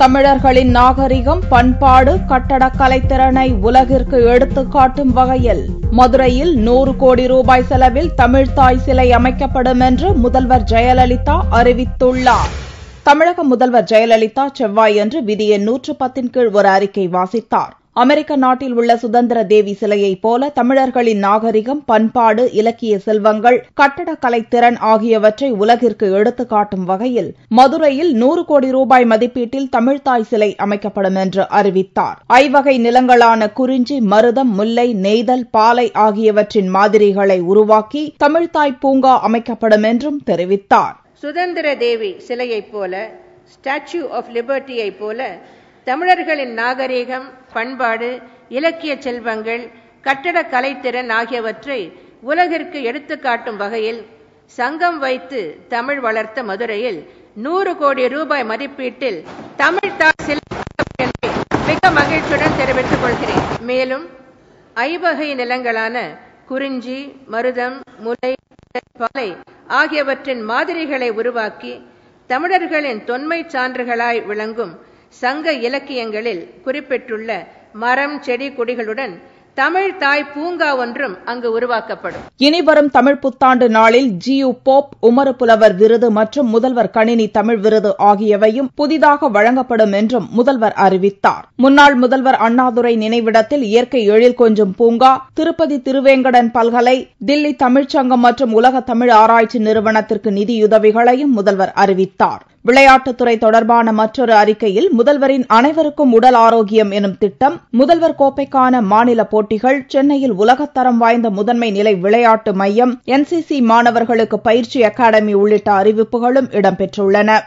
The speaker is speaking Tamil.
தமிழர்களின் நாகரிகம், பண்பாடு, கட்டடக்கலை திறனை உலகிற்கு எடுத்துக்காட்டும் வகையில் மதுரையில் 100 கோடி ரூபாய் செலவில் தமிழ்த்தாய் சிலை அமைக்கப்படும் என்று முதல்வர் ஜெயலலிதா அறிவித்துள்ளார். தமிழக முதல்வர் ஜெயலலிதா செவ்வாயன்று விதி எண் 110 கீழ் ஒரு அறிக்கை வாசித்தார். அமெரிக்க நாட்டில் உள்ள சுதந்திர தேவி சிலையைப் போல தமிழர்களின் நாகரிகம், பண்பாடு, இலக்கிய செல்வங்கள், கட்டடக்கலை திறன் ஆகியவற்றை உலகிற்கு எடுத்துக்காட்டும் வகையில் மதுரையில் 100 கோடி ரூபாய் மதிப்பீட்டில் தமிழ்த்தாய் சிலை அமைக்கப்படும் என்று அறிவித்தார். ஐவகை நிலங்களான குறிஞ்சி, மருதம், முல்லை, நெய்தல், பாலை ஆகியவற்றின் மாதிரிகளை உருவாக்கி தமிழ்த்தாய் பூங்கா அமைக்கப்படும் என்றும் தெரிவித்தார். சுதந்திர தேவி சிலையைப் போல, ஸ்டாச்சு ஆஃப் லிபர்ட்டியைப் போல தமிழர்களின் நாகரீகம், பண்பாடு, இலக்கிய செல்வங்கள், கட்டடக் கலைத்திறன் ஆகியவற்றை உலகிற்கு எடுத்துக்காட்டும் வகையில் சங்கம் வைத்து தமிழ் வளர்த்த மதுரையில் 100 கோடி ரூபாய் மதிப்பீட்டில் தமிழ்த்தாய் சிலை மிக மகிழ்ச்சியுடன் தெரிவித்துக் கொள்கிறேன். மேலும் ஐவகை நிலங்களான குறிஞ்சி, மருதம், முல்லை, பாலை ஆகியவற்றின் மாதிரிகளை உருவாக்கி தமிழர்களின் தொன்மை சான்றுகளாய் விளங்கும் சங்க இலக்கியங்களில் குறிப்பிட்டுள்ள மரம், செடி, கொடிகளுடன் தமிழ் தாய் பூங்கா ஒன்றும் அங்கு உருவாக்கப்படும். இனிவரும் தமிழ் புத்தாண்டு நாளில் ஜியு போப் உமறு புலவர் விருது மற்றும் முதல்வர் கணினி தமிழ் விருது ஆகியவையும் புதிதாக வழங்கப்படும் என்றும் முதல்வர் அறிவித்தார். முன்னாள் முதல்வர் அண்ணாதுரை நினைவிடத்தில் இயற்கை எழில் கொஞ்சும் பூங்கா, திருப்பதி திருவேங்கடன் பல்கலை, தில்லி தமிழ்ச்சங்கம் மற்றும் உலக தமிழ் ஆராய்ச்சி நிறுவனத்திற்கு நிதியுதவிகளையும் முதல்வர் அறிவித்தார். விளையாட்டுத்துறை தொடர்பான மற்றொரு அறிக்கையில் முதல்வரின் அனைவருக்கும் உடல் ஆரோக்கியம் எனும் திட்டம், முதல்வர் கோப்பைக்கான மாநில போட்டிகள், சென்னையில் உலகத்தரம் வாய்ந்த முதன்மை நிலை விளையாட்டு மையம், NCC மாணவர்களுக்கு பயிற்சி அகாடமி உள்ளிட்ட அறிவிப்புகளும் இடம்பெற்றுள்ளன.